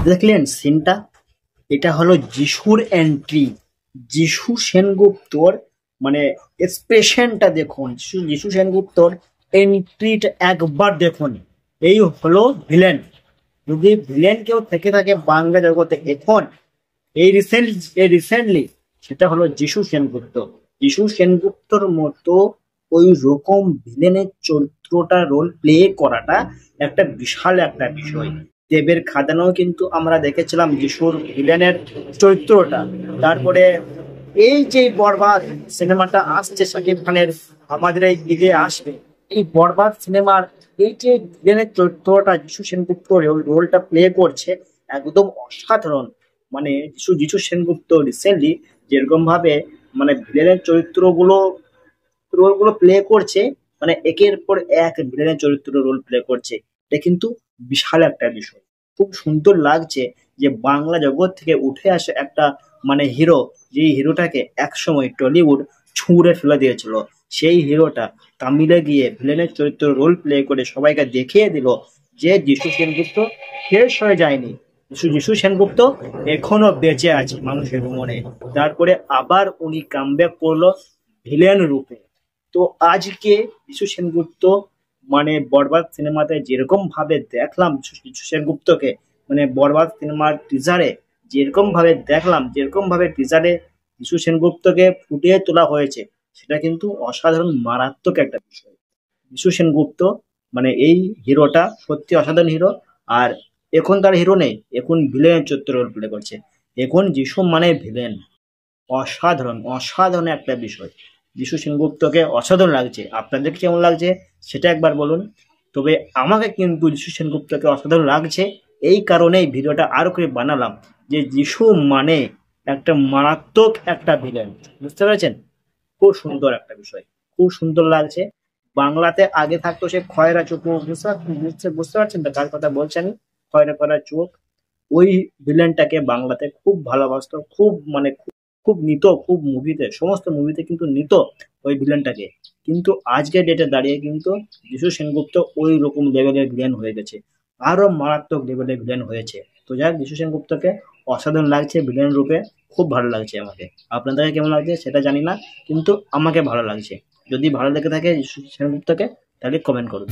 দেখলেন সিনটা? এটা হলো যিশুর এন্ট্রি। যিশু সেনগুপ্তর মানে এক্সপ্রেশনটা দেখুন, যিশু সেনগুপ্তর এন্ট্রিটা একবার দেখুন। এই হলো ভিলেন। যদি ভিলেন কেউ থেকে থাকে বাংলা জগতে এখন, এই রিসেন্টলি, সেটা হলো যিশু সেনগুপ্ত। যিশু সেনগুপ্তর মতো ওই রকম ভিলেনের চরিত্রটা রোল প্লে করাটা একটা বিশাল একটা বিষয়। দেবের খাদানেও কিন্তু আমরা দেখেছিলাম যিশুর ভিলেনের চরিত্রটা। তারপরে এই যে বরবাদ সিনেমাটা আসছে শাকিব খানের, আমাদের এই ঈদে আসবে, এই বরবাদ সিনেমার এই যে ভিলেনের চরিত্রটা যিশু সেনগুপ্ত রোলটা প্লে করছে, একদম অসাধারণ। মানে যিশু সেনগুপ্ত রিসেন্টলি যেরকম ভাবে মানে ভিলেনের রোলগুলো প্লে করছে, মানে একের পর এক ভিলেনের চরিত্র রোল প্লে করছে, এটা কিন্তু বিশাল একটা বিষয়। খুব সুন্দর লাগছে যে বাংলা জগৎ থেকে উঠে আসে একটা মানে হিরো, যেই হিরোটাকে একসময় টলিউড ছুঁড়ে ফেলে দিয়েছিল, সেই হিরোটা তামিলে গিয়ে ভিলেনের চরিত্র রোল প্লে করে সবাইকে দেখিয়ে দিল যে যিশু সেনগুপ্ত শেষ হয়ে যায়নি। যিশু সেনগুপ্ত এখনো বেঁচে আছে মানুষের মনে। তারপরে আবার উনি কামব্যাক করলো ভিলেন রূপে। তো আজকে যিশু সেনগুপ্ত মানে বরবাদ সিনেমাতে যেরকম ভাবে দেখলাম যিশু সেনগুপ্তকে, মানে বরবাদ সিনেমার টিজারে যেরকম ভাবে টিজারে যিশু সেনগুপ্তকে ফুটিয়ে তোলা হয়েছে, সেটা কিন্তু অসাধারণ মারাত্মক একটা বিষয়। যিশু সেনগুপ্ত মানে এই হিরোটা সত্যি অসাধারণ হিরো। আর এখন তার হিরো নেই, এখন ভিলেনের চরিত্র রোল প্লে করছে। এখন যিশু মানে ভিলেন। অসাধারণ অসাধারণ একটা বিষয়। যিশু সেনগুপ্তকে অসাধারণ লাগছে। আপনাদের কেমন লাগছে সেটা একবার বলুন। তবে আমাকে কিন্তু যিশু সেনগুপ্তকে অসাধারণ লাগছে, এই কারণেই ভিডিওটা আরো করে বানালাম যে যিশু মানে একটা মারাত্মক একটা ভিলেন। বুঝতে পেরেছেন? খুব সুন্দর একটা বিষয়, খুব সুন্দর লাগছে। বাংলাতে আগে থাকতো সে খয়রা চোখ, বুঝতে পারছেন তো কার কথা বলছি আমি? খয়রা খয়রা চোখ, ওই ভিলেনটাকে বাংলাতে খুব ভালোবাসতো, খুব মানে খুব নিত, খুব মুভিতে, সমস্ত মুভিতে কিন্তু নিত ওই ভিলেনটাকে। কিন্তু আজকের ডেটে দাঁড়িয়ে কিন্তু যিশু সেনগুপ্ত ওই রকম লেভেলের ভিলেন হয়ে গেছে, আরো মারাত্মক লেভেলের ভিলেন হয়েছে। তো যাই হোক, যিশু সেনগুপ্তকে অসাধারণ লাগছে ভিলেন রূপে, খুব ভালো লাগছে আমাকে। আপনাদের কেমন লাগছে সেটা জানি না, কিন্তু আমাকে ভালো লাগছে। যদি ভালো লেগে থাকে যিশু সেনগুপ্তকে, তাহলে কমেন্ট করুন।